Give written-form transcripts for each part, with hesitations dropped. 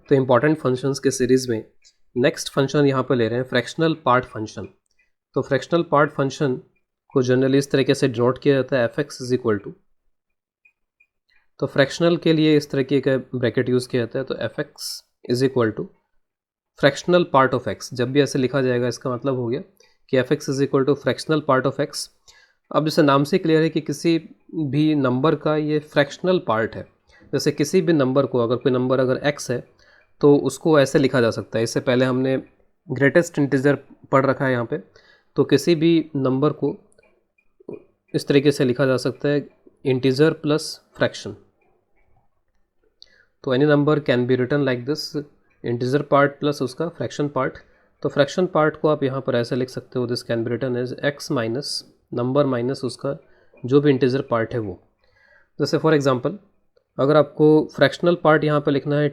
तो important functions के series में नेक्स्ट फंक्शन यहाँ पे ले रहे हैं फ्रैक्शनल पार्ट फंक्शन। तो फ्रैक्शनल पार्ट फंक्शन को जनरली इस तरीके से डिनोट किया जाता है f x is equal to, तो फ्रैक्शनल के लिए इस तरीके का ब्रैकेट यूज़ किया जाता है, तो f x is equal to fractional part of x. जब भी ऐसे लिखा जाएगा इसका मतलब हो गया कि f x is equal to fractional part of x. अब जैसे नाम से क्लियर है कि किसी भी नंबर का ये फ्रैक्शनल पार्ट है। जैसे किसी भी नंबर को, अगर कोई नंबर अगर x है तो उसको ऐसे लिखा जा सकता है। इससे पहले हमने ग्रेटेस्ट इंटीजर पढ़ रखा है यहाँ पे, तो किसी भी नंबर को इस तरीके से लिखा जा सकता है इंटीजर प्लस फ्रैक्शन। तो any number can be written like this, integer part plus उसका फ्रैक्शन पार्ट। तो फ्रैक्शन पार्ट को आप यहाँ पर ऐसे लिख सकते हो, this can be written as x minus number minus उसका जो भी इंटीजर पार्ट है वो। जैसे फॉर एग्जांपल अगर आपको फ्रैक्शनल पार्ट यहाँ पे लिखना है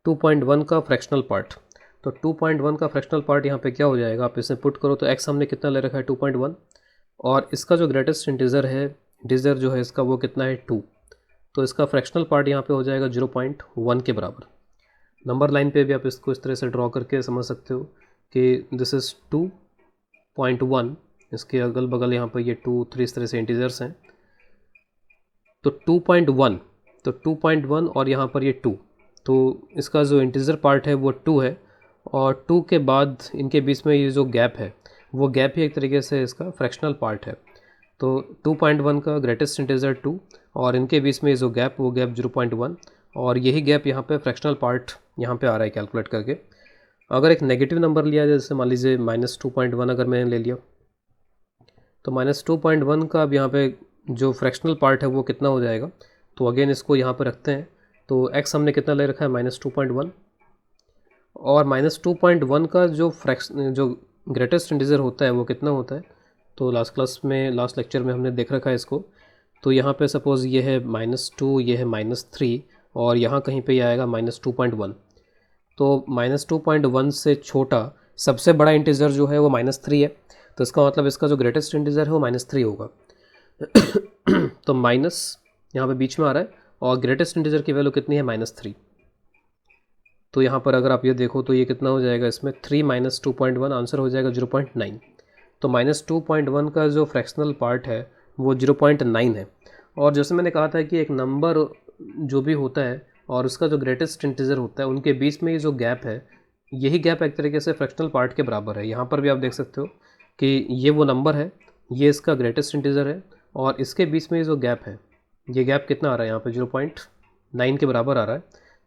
2.1 का फ्रैक्शनल पार्ट, तो 2.1 का फ्रैक्शनल पार्ट यहाँ पे क्या हो जाएगा, आप इसे पुट करो तो x हमने कितना ले रखा है 2.1, और इसका जो ग्रेटेस्ट इंटीजर जो है इसका वो कितना है 2, तो इसका फ्रैक्शनल पार्ट यहाँ पे हो जाएगा 0.1 के बराबर। नंबर लाइन पे भी आप इसको इस तरह से ड्रॉ करके समझ सकते हो कि दिस इज़ 2.1, इसके अगल बगल यहाँ पर ये 2, 3 इस तरह से इंटीजर्स हैं। तो 2.1, तो 2.1 और यहाँ पर ये 2, तो इसका जो इंटीजर पार्ट है वो 2 है, और 2 के बाद इनके बीच में ये जो गैप है वो गैप ही एक तरीके से इसका फ्रैक्शनल पार्ट है। तो 2.1 का ग्रेटेस्ट इंटीजर 2 और इनके बीच में जो गैप वो गैप 0.1, और यही गैप यहाँ पे फ्रैक्शनल पार्ट यहाँ पे आ रहा है कैलकुलेट करके। अगर एक नेगेटिव नंबर लिया जाए, जैसे मान लीजिए -2.1 अगर मैंने ले लिया, तो -2.1 का अब यहाँ पे जो फ्रैक्शनल पार्ट है वो कितना हो जाएगा, तो अगेन इसको यहाँ पर रखते हैं। तो x हमने कितना ले रखा है -2.1, और -2.1 का जो ग्रेटेस्ट इंटीजर होता है वो कितना होता है, तो लास्ट लेक्चर में हमने देख रखा है इसको। तो यहाँ पे सपोज़ ये है -2, ये है -3, और यहाँ कहीं पे ये आएगा -2.1। तो -2.1 से छोटा सबसे बड़ा इंटीजर जो है वो -3 है, तो इसका मतलब इसका जो ग्रेटेस्ट इंटीजर है वो -3 होगा। तो माइनस यहाँ पे बीच में आ रहा है, और ग्रेटेस्ट इंटीजर की वैल्यू कितनी है -3। तो यहाँ पर अगर आप ये देखो तो ये कितना हो जाएगा, इसमें 3 - 2.1 आंसर हो जाएगा 0.9। तो -2.1 का जो फ्रैक्शनल पार्ट है वो 0.9 है। और जैसे मैंने कहा था कि एक नंबर जो भी होता है और उसका जो ग्रेटेस्ट इंटीजर होता है उनके बीच में ये जो गैप है, यही गैप एक तरीके से फ्रैक्शनल पार्ट के बराबर है। यहाँ पर भी आप देख सकते हो कि ये वो नंबर है, ये इसका ग्रेटेस्ट इंटीजर है, और इसके बीच में जो गैप है, ये गैप कितना आ रहा है यहाँ पे 0.9 के बराबर आ रहा है।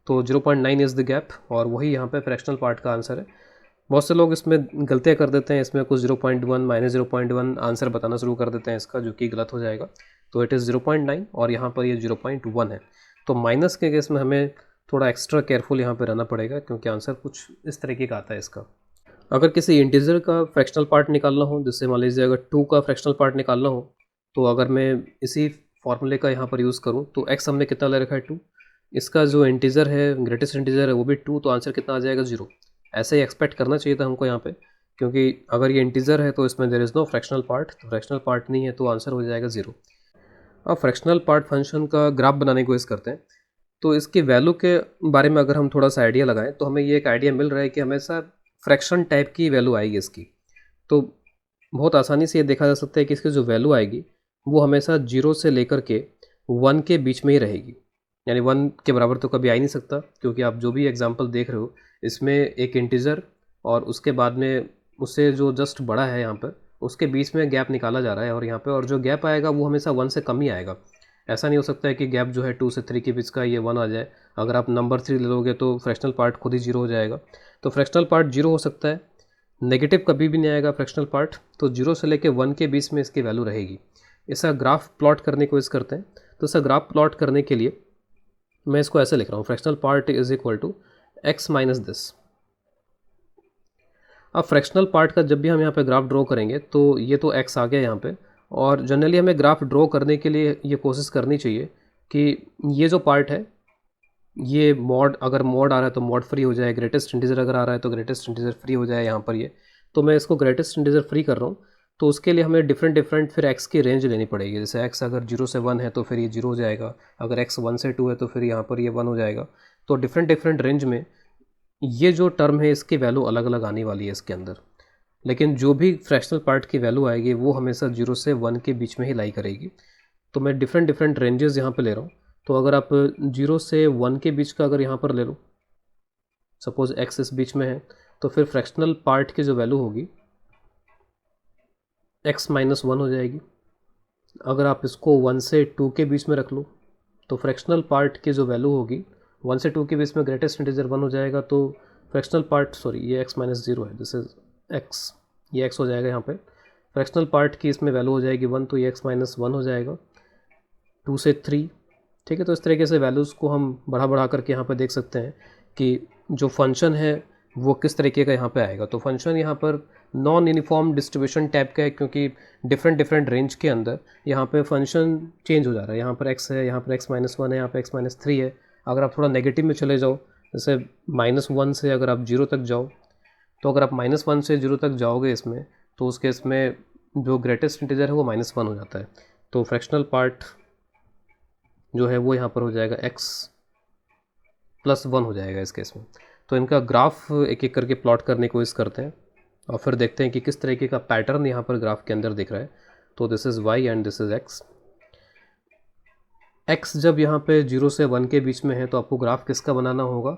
तो 0.9 इज़ द गैप, और वही यहाँ पे फ्रैक्शनल पार्ट का आंसर है। बहुत से लोग इसमें गलतियाँ कर देते हैं, इसमें कुछ 0.1 -0.1 आंसर बताना शुरू कर देते हैं इसका, जो कि गलत हो जाएगा। तो इट इज़ 0.9 और यहाँ पर ये 0.1 है। तो माइनस के केस में हमें थोड़ा एक्स्ट्रा केयरफुल यहाँ पे रहना पड़ेगा, क्योंकि आंसर कुछ इस तरीके का आता है इसका। अगर किसी इंटीजर का फ्रैक्शनल पार्ट निकालना हो, जैसे मान लीजिए अगर 2 का फ्रैक्शनल पार्ट निकालना हो, तो अगर मैं इसी फॉर्मूले का यहाँ पर यूज़ करूँ, तो x हमने कितना ले रखा है 2, इसका जो इंटीजर है ग्रेटेस्ट इंटीजर है वो भी 2, तो आंसर कितना आ जाएगा 0। ऐसे ही एक्सपेक्ट करना चाहिए था हमको यहाँ पे, क्योंकि अगर ये इंटीजर है तो इसमें there is no fractional part, तो फ्रैक्शनल पार्ट नहीं है तो आंसर हो जाएगा 0। अब फ्रैक्शनल पार्ट फंक्शन का ग्राफ बनाने की कोशिश करते हैं। तो इसकी वैल्यू के बारे में अगर हम थोड़ा सा आइडिया लगाएं, तो हमें ये एक आइडिया मिल रहा है कि हमेशा फ्रैक्शन टाइप की वैल्यू आएगी इसकी। तो बहुत आसानी से ये देखा जा सकता है कि इसकी जो वैल्यू आएगी वो हमेशा 0 से लेकर के 1 के बीच में ही रहेगी, यानी 1 के बराबर तो कभी आ ही नहीं सकता, क्योंकि आप जो भी एग्जांपल देख रहे हो इसमें एक इंटीजर और उसके बाद में उससे जो जस्ट बड़ा है यहाँ पर उसके बीच में गैप निकाला जा रहा है, और यहाँ पे और जो गैप आएगा वो हमेशा 1 से कम ही आएगा। ऐसा नहीं हो सकता है कि गैप जो है 2 से 3 के बीच का ये 1 आ जाए। अगर आप नंबर 3 ले लोगे तो फ्रैक्शनल पार्ट खुद ही 0 हो जाएगा। तो फ्रैक्शनल पार्ट 0 हो सकता है, नेगेटिव कभी भी नहीं आएगा फ्रैक्शनल पार्ट। तो 0 से लेकर 1 के बीच में इसकी वैल्यू रहेगी। इसका ग्राफ प्लॉट करने की कोशिश करते हैं। तो इसका ग्राफ प्लॉट करने के लिए मैं इसको ऐसे लिख रहा हूँ, fractional part is equal to x minus this. अब फ्रैक्शनल पार्ट का जब भी हम यहाँ पे ग्राफ ड्रॉ करेंगे तो ये तो x आ गया यहाँ पे, और जनरली हमें ग्राफ ड्रॉ करने के लिए ये कोशिश करनी चाहिए कि ये जो पार्ट है ये मॉड, अगर मॉड आ रहा है तो मॉड फ्री हो जाए, ग्रेटेस्ट इंटीजर अगर आ रहा है तो ग्रेटेस्ट इंटीजर फ्री हो जाए यहाँ पर ये। तो मैं इसको ग्रेटेस्ट इंटीजर फ्री कर रहा हूँ, तो उसके लिए हमें डिफरेंट फिर x की रेंज लेनी पड़ेगी। जैसे x अगर 0 से 1 है तो फिर ये 0 हो जाएगा, अगर x 1 से 2 है तो फिर यहाँ पर ये 1 हो जाएगा। तो डिफरेंट डिफरेंट रेंज में ये जो टर्म है इसकी वैल्यू अलग अलग आने वाली है इसके अंदर, लेकिन जो भी फ्रैक्शनल पार्ट की वैल्यू आएगी वो हमेशा 0 से 1 के बीच में ही लाई करेगी। तो मैं डिफरेंट डिफरेंट रेंजेस यहाँ पे ले रहा हूँ। तो अगर आप 0 से 1 के बीच का अगर यहाँ पर ले लो, सपोज x इस बीच में है, तो फिर फ्रैक्शनल पार्ट की जो वैल्यू होगी x - 1 हो जाएगी। अगर आप इसको 1 से 2 के बीच में रख लो तो फ्रैक्शनल पार्ट की जो वैल्यू होगी 1 से 2 के बीच में ग्रेटेस्ट इंटीजर 1 हो जाएगा। तो फ्रैक्शनल पार्ट, सॉरी ये x - 0 है, दिस इज x, ये x हो जाएगा यहाँ पे। फ्रैक्शनल पार्ट की इसमें वैल्यू हो जाएगी 1, तो ये x - 1 हो जाएगा। 2 से 3, ठीक है। तो इस तरीके से वैल्यूज़ को हम बढ़ा बढ़ा करके यहाँ पे देख सकते हैं कि जो फंक्शन है वो किस तरीके का यहाँ पे आएगा। तो फंक्शन यहाँ पर नॉन यूनिफॉर्म डिस्ट्रीब्यूशन टाइप का है, क्योंकि डिफरेंट डिफरेंट रेंज के अंदर यहाँ पे फंक्शन चेंज हो जा रहा है। यहाँ पर x है, यहाँ पर x - 1 है, यहाँ पर x - 3 है। अगर आप थोड़ा नेगेटिव में चले जाओ, जैसे -1 से अगर आप 0 तक जाओ, तो अगर आप -1 से 0 तक जाओगे इसमें, तो उस केस में जो ग्रेटेस्ट इंटीजर है वो -1 हो जाता है। तो फ्रैक्शनल पार्ट जो है वो यहाँ पर हो जाएगा x + 1 हो जाएगा इस केस में। तो इनका ग्राफ एक एक करके प्लॉट करने की कोशिश करते हैं और फिर देखते हैं कि किस तरीके का पैटर्न यहाँ पर ग्राफ के अंदर दिख रहा है। तो this is y and this is x। x जब यहाँ पे 0 से 1 के बीच में है तो आपको ग्राफ किसका बनाना होगा,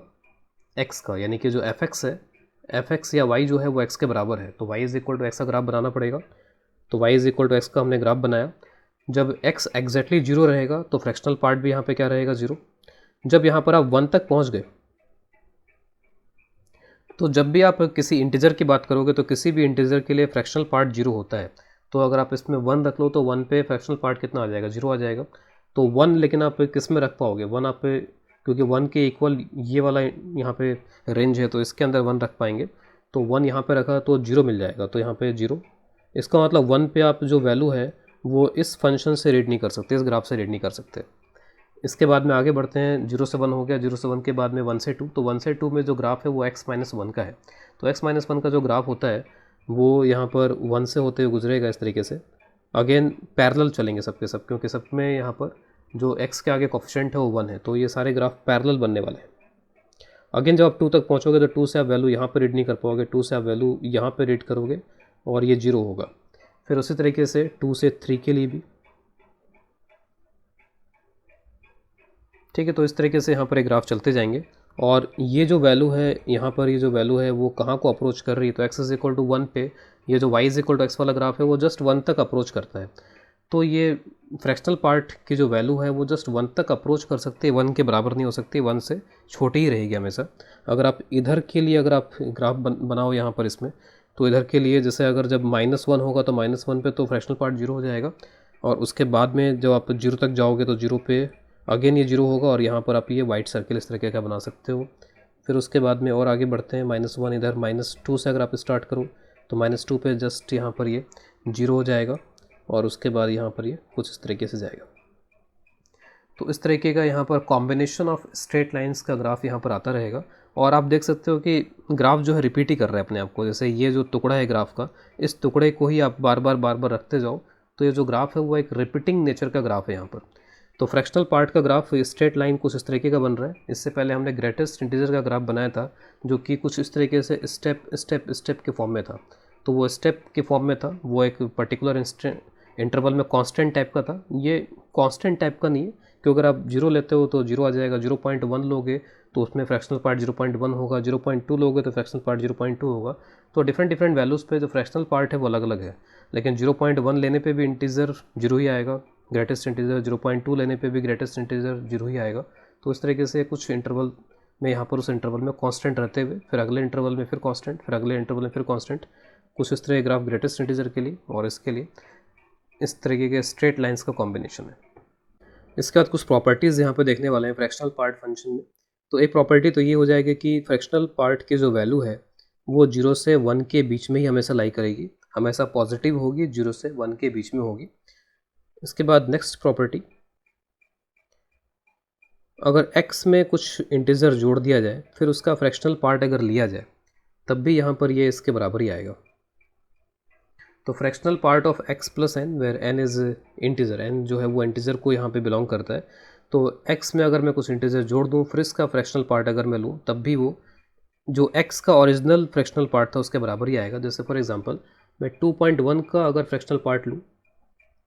x का, यानी कि जो fx है, fx या y जो है वो x के बराबर है। तो y = x का ग्राफ बनाना पड़ेगा। तो y = x का हमने ग्राफ बनाया। जब x एग्जैक्टली 0 रहेगा तो फ्रैक्शनल पार्ट भी यहाँ पे क्या रहेगा, 0। जब यहाँ पर आप 1 तक पहुँच गए, तो जब भी आप किसी इंटीजर की बात करोगे तो किसी भी इंटीजर के लिए फ्रैक्शनल पार्ट 0 होता है। तो अगर आप इसमें 1 रख लो तो 1 पे फ्रैक्शनल पार्ट कितना आ जाएगा, 0 आ जाएगा। तो 1 लेकिन आप किस में रख पाओगे, 1 आप, क्योंकि 1 के इक्वल ये वाला यहाँ पे रेंज है तो इसके अंदर 1 रख पाएंगे। तो 1 यहाँ पे रखा तो 0 मिल जाएगा, तो यहाँ पे 0। इसका मतलब 1 पे आप जो वैल्यू है वो इस फंक्शन से रीड नहीं कर सकते, इस ग्राफ से रीड नहीं कर सकते। इसके बाद में आगे बढ़ते हैं। 0 से 1 हो गया, 0 से 1 के बाद में 1 से 2। तो 1 से 2 में जो ग्राफ है वो x - 1 का है। तो x - 1 का जो ग्राफ होता है वो यहाँ पर 1 से होते हुए गुजरेगा इस तरीके से। अगेन पैरेलल चलेंगे सबके सब, क्योंकि सब में यहाँ पर जो x के आगे कोफिशिएंट है वो 1 है, तो ये सारे ग्राफ पैरेलल बनने वाले हैं। अगेन जब आप 2 तक पहुँचोगे तो 2 से आप वैल्यू यहाँ पर रीड नहीं कर पाओगे, 2 से आप वैल्यू यहाँ पर रीड करोगे और ये 0 होगा। फिर उसी तरीके से 2 से 3 के लिए भी, ठीक है। तो इस तरीके से यहाँ पर एक ग्राफ चलते जाएंगे और ये जो वैल्यू है यहाँ पर, ये जो वैल्यू है वो कहाँ को अप्रोच कर रही है, तो x = 1 पे ये जो y = x वाला ग्राफ है वो जस्ट 1 तक अप्रोच करता है। तो ये फ्रैक्शनल पार्ट की जो वैल्यू है वो जस्ट 1 तक अप्रोच कर सकती है, 1 के बराबर नहीं हो सकती, 1 से छोटी ही रहेगी हमेशा। अगर आप इधर के लिए अगर आप ग्राफ बनाओ यहाँ पर इसमें, तो इधर के लिए जैसे अगर जब -1 होगा तो -1 पे तो फ्रैक्शनल पार्ट 0 हो जाएगा। और उसके बाद में जब आप 0 तक जाओगे तो 0 पे अगेन ये 0 होगा और यहाँ पर आप ये वाइट सर्किल इस तरीके का बना सकते हो। फिर उसके बाद में और आगे बढ़ते हैं। -1 इधर -2 से अगर आप स्टार्ट करो तो -2 पे जस्ट यहाँ पर ये 0 हो जाएगा और उसके बाद यहाँ पर ये कुछ इस तरीके से जाएगा। तो इस तरीके का यहाँ पर कॉम्बिनेशन ऑफ स्ट्रेट लाइंस का ग्राफ यहाँ पर आता रहेगा। और आप देख सकते हो कि ग्राफ जो है रिपीट ही कर रहा है अपने आप को। जैसे ये जो टुकड़ा है ग्राफ का, इस टुकड़े को ही आप बार बार रखते जाओ तो ये जो ग्राफ है वो एक रिपीटिंग नेचर का ग्राफ है यहाँ पर। तो फ्रैक्शनल पार्ट का ग्राफ स्ट्रेट लाइन कुछ इस तरीके का बन रहा है। इससे पहले हमने ग्रेटेस्ट इंटीजर का ग्राफ बनाया था जो कि कुछ इस तरीके से स्टेप के फॉर्म में था। तो वो स्टेप के फॉर्म में था, वो एक पर्टिकुलर इंटरवल में कांस्टेंट टाइप का था। ये कांस्टेंट टाइप का नहीं है, क्योंकि अगर आप 0 लेते हो तो 0 आ जाएगा, 0.1 लोगे तो उसमें फ्रैक्शनल पार्ट 0.1 होगा, 0.2 लोगे तो फ्रैक्शनल पार्ट 0.2 होगा। तो डिफरेंट वैल्यूज़ पे जो फ्रैक्शनल पार्ट है वो अलग अलग है। लेकिन 0.1 लेने पे भी इंटीजर 0 ही आएगा, ग्रेटेस्ट इंटीजर 0.2 लेने पे भी ग्रेटेस्ट इंटीजर 0 ही आएगा। तो इस तरीके से कुछ इंटरवल में यहाँ पर उस इंटरवल में कांस्टेंट रहते हुए फिर अगले इंटरवल में फिर कांस्टेंट, फिर अगले इंटरवल में फिर कांस्टेंट, कुछ इस तरह ग्राफ ग्रेटेस्ट इंटीजर के लिए और इसके लिए इस तरीके के स्ट्रेट लाइंस का कॉम्बिनेशन है। इसके बाद कुछ प्रॉपर्टीज़ यहाँ पे देखने वाले हैं फ्रैक्शनल पार्ट फंक्शन में। तो एक प्रॉपर्टी तो ये हो जाएगी कि फ्रैक्शनल पार्ट की जो वैल्यू है वो 0 से 1 के बीच में ही हमेशा लाई करेगी, हमेशा पॉजिटिव होगी, 0 से 1 के बीच में होगी। इसके बाद नेक्स्ट प्रॉपर्टी, अगर x में कुछ इंटीजर जोड़ दिया जाए फिर उसका फ्रैक्शनल पार्ट अगर लिया जाए तब भी यहाँ पर ये इसके बराबर ही आएगा। तो fractional part of x + n where n is integer, n जो है वो इंटीजर को यहाँ पे बिलोंग करता है। तो x में अगर मैं कुछ इंटीजर जोड़ दूँ फिर इसका फ्रैक्शनल पार्ट अगर मैं लूँ तब भी वो जो x का ओरिजिनल फ्रैक्शनल पार्ट था उसके बराबर ही आएगा। जैसे फॉर एग्जांपल मैं 2.1 का अगर फ्रैक्शनल पार्ट लूँ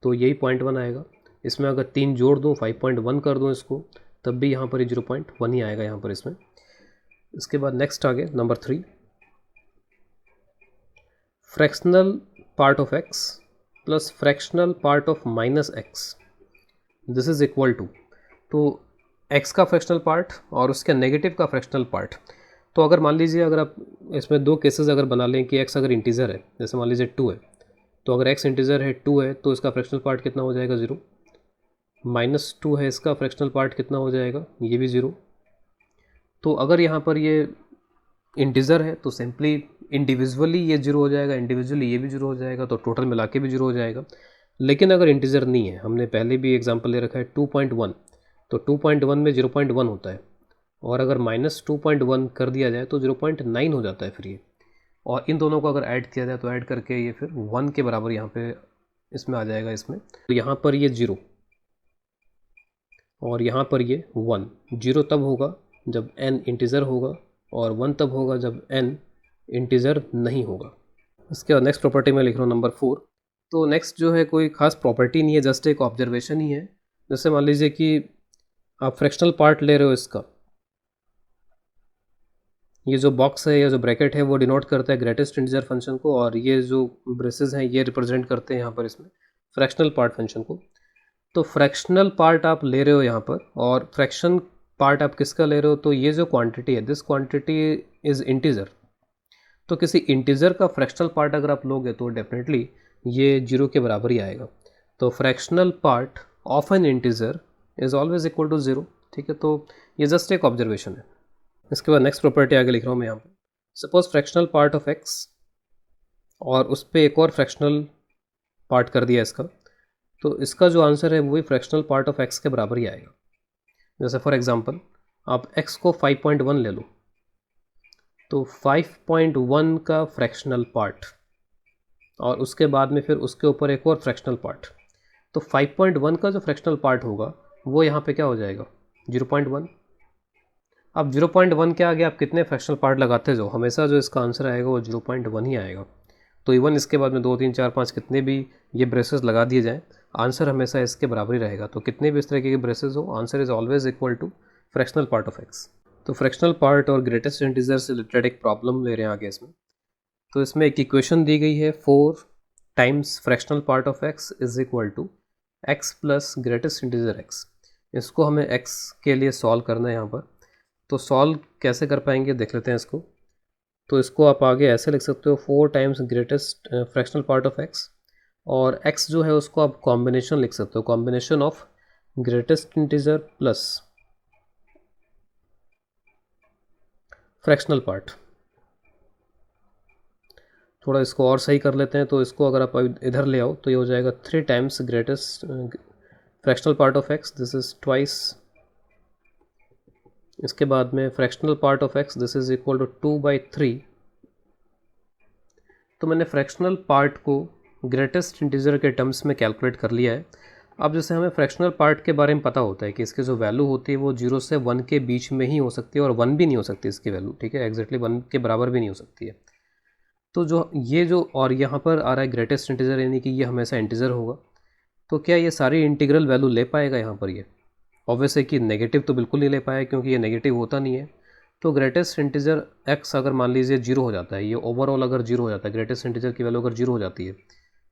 तो यही 0.1 आएगा। इसमें अगर 3 जोड़ दूँ 5.1 कर दूँ इसको तब भी यहाँ पर ये 0.1 ही आएगा यहाँ पर इसमें। इसके बाद नेक्स्ट आगे नंबर 3, fractional part of x plus fractional part of minus x, this is equal to, तो x का फ्रैक्शनल पार्ट और उसके नेगेटिव का फ्रैक्शनल पार्ट। तो अगर मान लीजिए अगर आप इसमें दो केसेस अगर बना लें कि x अगर इंटीजर है, जैसे मान लीजिए 2 है, तो अगर x इंटीजर है 2 है तो इसका फ्रैक्शनल पार्ट कितना हो जाएगा 0, -2 है इसका फ्रैक्शनल पार्ट कितना हो जाएगा ये भी 0। तो अगर यहाँ पर ये इंटीजर है तो सिंपली इंडिविजुअली ये 0 हो जाएगा, इंडिविजुअली ये भी 0 हो जाएगा, तो टोटल मिला के भी 0 हो जाएगा। लेकिन अगर इंटीजर नहीं है, हमने पहले भी एग्जांपल ले रखा है 2.1, तो 2.1 में 0.1 होता है और अगर -2.1 कर दिया जाए तो 0.9 हो जाता है फिर ये, और इन दोनों को अगर ऐड किया जाए तो ऐड करके ये फिर 1 के बराबर यहाँ पे इसमें आ जाएगा इसमें। तो यहाँ पर ये 0 और यहाँ पर ये 1, 0 तब होगा जब n इंटीजर होगा और 1 तब होगा जब n इंटीजर नहीं होगा। इसके बाद नेक्स्ट प्रॉपर्टी में लिख रहा हूँ नंबर 4। तो नेक्स्ट जो है कोई खास प्रॉपर्टी नहीं है, जस्ट एक ऑब्जर्वेशन ही है। जैसे मान लीजिए कि आप फ्रैक्शनल पार्ट ले रहे हो इसका, ये जो बॉक्स है या जो ब्रैकेट है वो डिनोट करता है ग्रेटेस्ट इंटीजर फंक्शन को, और ये जो ब्रेसेस हैं ये रिप्रेजेंट करते हैं यहाँ पर इसमें फ्रैक्शनल पार्ट फंक्शन को। तो फ्रैक्शनल पार्ट आप ले रहे हो यहाँ पर और फ्रैक्शन पार्ट आप किसका ले रहे हो, तो ये जो क्वांटिटी है दिस क्वांटिटी इज़ इंटीजर। तो किसी इंटीजर का फ्रैक्शनल पार्ट अगर आप लोगे तो डेफिनेटली ये 0 के बराबर ही आएगा। तो fractional part of an integer is always equal to 0। ठीक है, तो ये जस्ट एक ऑब्जर्वेशन है। इसके बाद नेक्स्ट प्रॉपर्टी आगे लिख रहा हूँ मैं यहाँ पर। Suppose fractional part of x और उस पर एक और फ्रैक्शनल पार्ट कर दिया इसका, तो इसका जो आंसर है वो भी फ्रैक्शनल पार्ट ऑफ x के बराबर ही आएगा। जैसे फॉर एग्जांपल आप x को 5.1 ले लो, तो 5.1 का फ्रैक्शनल पार्ट और उसके बाद में फिर उसके ऊपर एक और फ्रैक्शनल पार्ट, तो 5.1 का जो फ्रैक्शनल पार्ट होगा वो यहाँ पे क्या हो जाएगा 0.1। अब 0.1 के आगे आप कितने फ्रैक्शनल पार्ट लगाते जाओ हमेशा जो इसका आंसर आएगा वो 0.1 ही आएगा। तो इवन इसके बाद में 2 3 4 5 कितने भी ये ब्रेसेस लगा दिए जाएँ, आंसर हमेशा इसके बराबर ही रहेगा। तो कितने भी इस तरीके के ब्रेसेस हो, answer is always equal to fractional part of x। तो फ्रैक्शनल पार्ट और ग्रेटेस्ट इंटीजर से रिलेटेड एक प्रॉब्लम ले रहे हैं आगे इसमें। तो इसमें एक इक्वेशन दी गई है 4 times fractional part of x is equal to x plus greatest integer x। इसको हमें x के लिए सॉल्व करना है यहाँ पर। तो सॉल्व कैसे कर पाएंगे देख लेते हैं इसको। तो इसको आप आगे ऐसे लिख सकते हो 4 times greatest fractional part of x, और x जो है उसको आप कॉम्बिनेशन लिख सकते हो, combination of greatest integer plus fractional part. थोड़ा इसको और सही कर लेते हैं, तो इसको अगर आप इधर ले आओ तो ये हो जाएगा 3 times greatest fractional part of x, this is twice. इसके बाद में fractional part of x this is equal to 2/3। तो मैंने फ्रैक्शनल पार्ट को ग्रेटेस्ट इंटीजर के टर्म्स में कैलकुलेट कर लिया है। अब जैसे हमें फ्रैक्शनल पार्ट के बारे में पता होता है कि इसकी जो वैल्यू होती है वो 0 से 1 के बीच में ही हो सकती है और 1 भी नहीं हो सकती इसकी वैल्यू। ठीक है, एग्जैक्टली 1 के बराबर भी नहीं हो सकती है। तो जो और यहाँ पर आ रहा है ग्रेटेस्ट इंटीजर, यानी कि ये हमेशा इंटीजर होगा। तो क्या ये सारी इंटीग्रल वैल्यू ले पाएगा यहाँ पर? ये ऑब्वियस है कि नेगेटिव तो बिल्कुल नहीं ले पाएगा क्योंकि ये नेगेटिव होता नहीं है। तो ग्रेटेस्ट इंटीजर x अगर मान लीजिए 0 हो जाता है, ये ओवरऑल अगर 0 हो जाता है, ग्रेटेस्ट इंटीजर की वैल्यू अगर 0 हो जाती है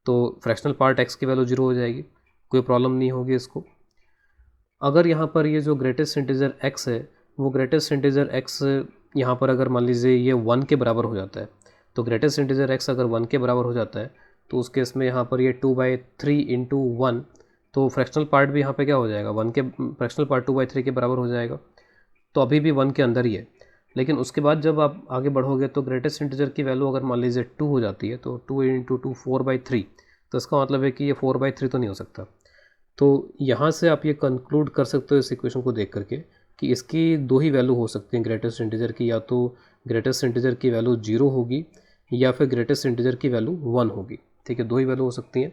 तो फ्रैक्शनल पार्ट x की वैल्यू 0 हो जाएगी, कोई प्रॉब्लम नहीं होगी इसको। अगर यहाँ पर ये जो ग्रेटेस्ट इंटीजर x है वो ग्रेटेस्ट इंटीजर x यहाँ पर अगर मान लीजिए ये 1 के बराबर हो जाता है, तो ग्रेटेस्ट इंटीजर x अगर 1 के बराबर हो जाता है तो उस केस में यहाँ पर ये 2/3 इंटू 1, तो फ्रैक्शनल पार्ट भी यहाँ पे क्या हो जाएगा 1 के, फ्रैक्शनल पार्ट 2/3 के बराबर हो जाएगा। तो अभी भी 1 के अंदर ही है। लेकिन उसके बाद जब आप आगे बढ़ोगे तो ग्रेटेस्ट इंटीजर की वैल्यू अगर मान लीजिए 2 हो जाती है, तो 2 इंटू 2 4/3, तो इसका मतलब है कि ये 4/3 तो नहीं हो सकता। तो यहाँ से आप ये कंक्लूड कर सकते हो इस इक्वेशन को देख करके कि इसकी 2 ही वैल्यू हो सकती हैं ग्रेटेस्ट इंटीजर की, या तो ग्रेटेस्ट इंटीजर की वैल्यू 0 होगी या फिर ग्रेटेस्ट इंटीजर की वैल्यू 1 होगी। ठीक है, 2 ही वैल्यू हो सकती हैं।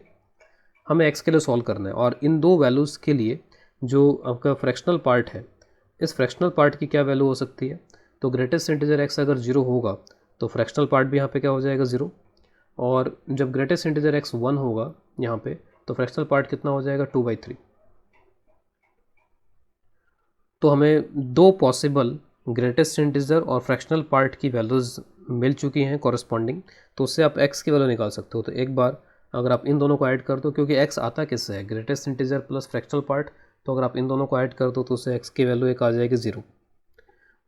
हमें x के लिए सॉल्व करना है और इन 2 वैल्यूज़ के लिए जो आपका फ्रैक्शनल पार्ट है, इस फ्रैक्शनल पार्ट की क्या वैल्यू हो सकती है? तो ग्रेटेस्ट इंटीजर x अगर 0 होगा तो फ्रैक्शनल पार्ट भी यहाँ पे क्या हो जाएगा 0, और जब ग्रेटेस्ट इंटीजर x 1 होगा यहाँ पे तो फ्रैक्शनल पार्ट कितना हो जाएगा 2/3। तो हमें दो पॉसिबल ग्रेटेस्ट इंटीजर और फ्रैक्शनल पार्ट की वैल्यूज़ मिल चुकी हैं कॉरस्पॉन्डिंग, तो उससे आप x की वैल्यू निकाल सकते हो। तो एक बार अगर आप इन दोनों को ऐड कर दो, क्योंकि x आता किससे है, greatest integer plus fractional part, तो अगर आप इन दोनों को ऐड कर दो तो उससे x की वैल्यू एक आ जाएगी 0,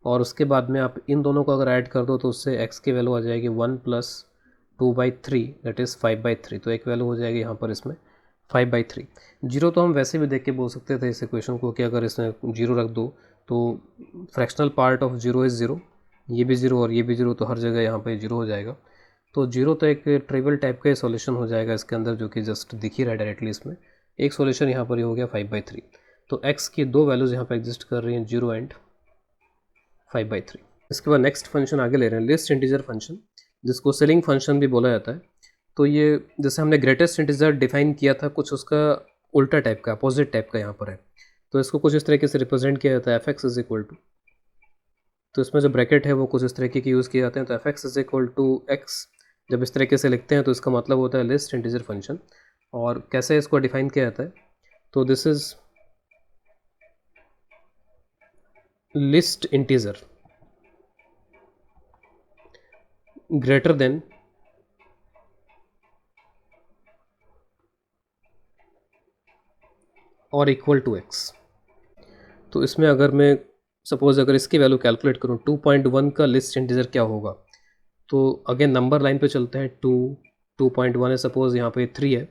और उसके बाद में आप इन दोनों को अगर ऐड कर दो तो उससे x की वैल्यू आ जाएगी 1 + 2/3 दैट इज़ 5/3। तो एक वैल्यू हो जाएगी यहाँ पर इसमें 5/3। 0 तो हम वैसे भी देख के बोल सकते थे इस इक्वेशन को कि अगर इसमें 0 रख दो तो फ्रैक्शनल पार्ट ऑफ 0 इज़ 0, ये भी 0 और ये भी 0, तो हर जगह यहाँ पे 0 हो जाएगा। तो 0 तो एक ट्रिवियल टाइप का सॉल्यूशन हो जाएगा इसके अंदर, जो कि जस्ट दिख ही रहा है डायरेक्टली इसमें। एक सॉल्यूशन यहाँ पर ही हो गया 5/3। तो x की दो वैल्यूज़ यहाँ पर एग्जिस्ट कर रही हैं, 0 एंड 5/3। इसके बाद नेक्स्ट फंक्शन आगे ले रहे हैं, लिस्ट इंटीजर फंक्शन, जिसको सीलिंग फंक्शन भी बोला जाता है। तो ये जैसे हमने ग्रेटेस्ट इंटीजर डिफाइन किया था, कुछ उसका उल्टा टाइप का, अपोजिट टाइप का यहाँ पर है। तो इसको कुछ इस तरीके से रिप्रेजेंट किया जाता है, fx इज इक्वल टू, तो इसमें जो ब्रैकेट है वो कुछ इस तरीके के यूज़ किए जाते हैं। तो fx is equal to x जब इस तरीके से लिखते हैं तो इसका मतलब होता है लिस्ट इंटीजर फंक्शन। और कैसे इसको डिफाइन किया जाता है, तो this is list integer greater than और इक्वल टू x। तो इसमें अगर मैं सपोज अगर इसकी वैल्यू कैलकुलेट करूँ 2.1 का लिस्ट इंटीजर क्या होगा, तो अगेन नंबर लाइन पे चलते हैं। 2.1 है, सपोज यहाँ पे 3 है,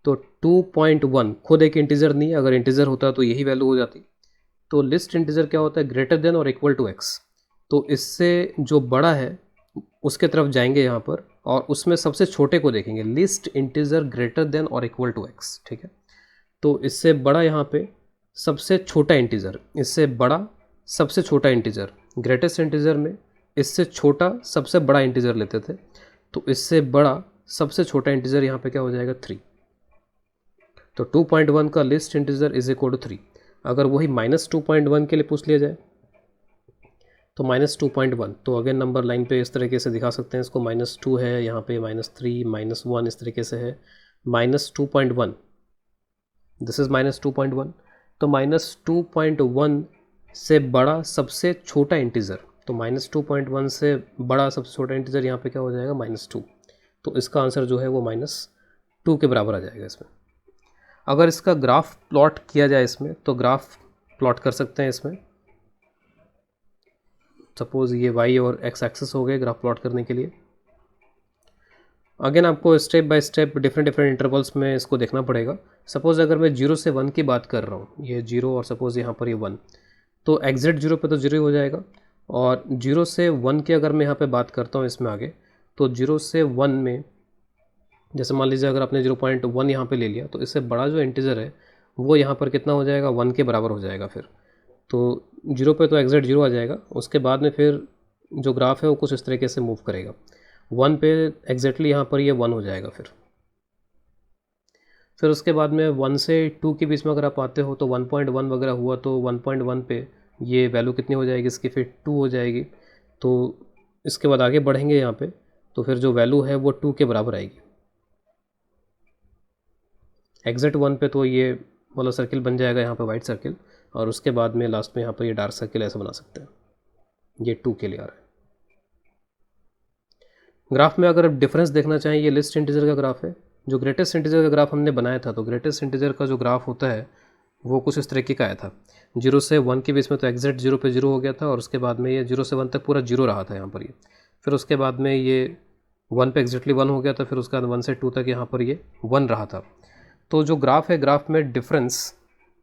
तो 2.1 खुद एक इंटीजर नहीं है, अगर इंटीजर होता तो यही वैल्यू हो जाती। तो लिस्ट इंटीजर क्या होता है, ग्रेटर देन और इक्वल टू x। तो इससे जो बड़ा है उसके तरफ जाएंगे यहाँ पर, और उसमें सबसे छोटे को देखेंगे, लिस्ट इंटीजर ग्रेटर देन और इक्वल टू x, ठीक है। तो इससे बड़ा यहाँ पे सबसे छोटा इंटीजर, इससे बड़ा सबसे छोटा इंटीजर, ग्रेटेस्ट इंटीजर में इससे छोटा सबसे बड़ा इंटीजर लेते थे, तो इससे बड़ा सबसे छोटा इंटीजर यहाँ पे क्या हो जाएगा 3। तो 2.1 का least integer is equal to 3। अगर वही -2.1 के लिए पूछ लिया जाए तो -2.1, तो अगेन नंबर लाइन पे इस तरीके से दिखा सकते हैं इसको, -2 है यहाँ पे, -3 -1 इस तरीके से है, -2.1, दिस इज -2.1। तो -2.1 से बड़ा सबसे छोटा इंटीजर, तो -2.1 से बड़ा सबसे छोटा इंटीजर यहाँ पे क्या हो जाएगा -2। तो इसका आंसर जो है वो -2 के बराबर आ जाएगा इसमें। अगर इसका ग्राफ प्लॉट किया जाए इसमें, तो ग्राफ प्लॉट कर सकते हैं इसमें। सपोज ये y और x एक्सिस हो गए ग्राफ प्लॉट करने के लिए। अगेन आपको step by step different intervals में इसको देखना पड़ेगा। सपोज़ अगर मैं 0 से 1 की बात कर रहा हूँ, ये 0 और सपोज़ यहाँ पर ये 1, तो एग्जैक्ट 0 पे तो 0 ही हो जाएगा। और 0 से 1 की अगर मैं यहाँ पे बात करता हूँ इसमें आगे, तो 0 से 1 में जैसे मान लीजिए अगर आपने 0.1 यहाँ पे ले लिया, तो इससे बड़ा जो इंटीजर है वो यहाँ पर कितना हो जाएगा, 1 के बराबर हो जाएगा फिर। तो 0 पे तो एग्जैक्ट 0 आ जाएगा, उसके बाद में फिर जो ग्राफ है वो कुछ इस तरीके से मूव करेगा। 1 पे एग्जैक्टली यहाँ पर ये 1 हो जाएगा फिर उसके बाद में 1 से 2 के बीच में अगर आप आते हो तो 1.1 वगैरह हुआ, तो 1.1 पे ये वैल्यू कितनी हो जाएगी इसकी, फिर 2 हो जाएगी। तो इसके बाद आगे बढ़ेंगे यहाँ पे, तो फिर जो वैल्यू है वो 2 के बराबर आएगी। एग्जैक्ट 1 पे तो ये वाला सर्किल बन जाएगा यहाँ पे वाइट सर्किल, और उसके बाद में लास्ट में यहाँ पर ये डार्क सर्किल ऐसा बना सकते हैं। ये 2 के लिए आ रहा है। ग्राफ में अगर डिफरेंस देखना चाहें, ये लिस्ट इंटीजर का ग्राफ है, जो ग्रेटेस्ट इंटीजर का ग्राफ हमने बनाया था, तो ग्रेटेस्ट इंटीजर का जो ग्राफ होता है वो कुछ इस तरीके का आया था। 0 से 1 के बीच में तो एग्जैक्ट 0 पे 0 हो गया था, और उसके बाद में ये 0 से 1 तक पूरा 0 रहा था यहाँ पर ये। फिर उसके बाद में ये 1 पे एग्जैक्टली 1 हो गया था, फिर उसके बाद 1 से 2 तक यहाँ पर ये 1 रहा था। तो जो ग्राफ है, ग्राफ में डिफरेंस,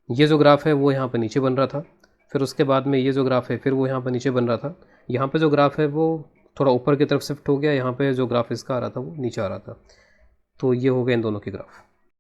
ये जो ग्राफ है वो यहाँ पर नीचे बन रहा था, फिर उसके बाद में ये जो ग्राफ है फिर वो यहाँ पर नीचे बन रहा था। यहाँ पर जो ग्राफ है वो थोड़ा ऊपर की तरफ शिफ्ट हो गया, यहाँ पे जो ग्राफ इसका आ रहा था वो नीचे आ रहा था। तो ये हो गया इन दोनों के ग्राफ।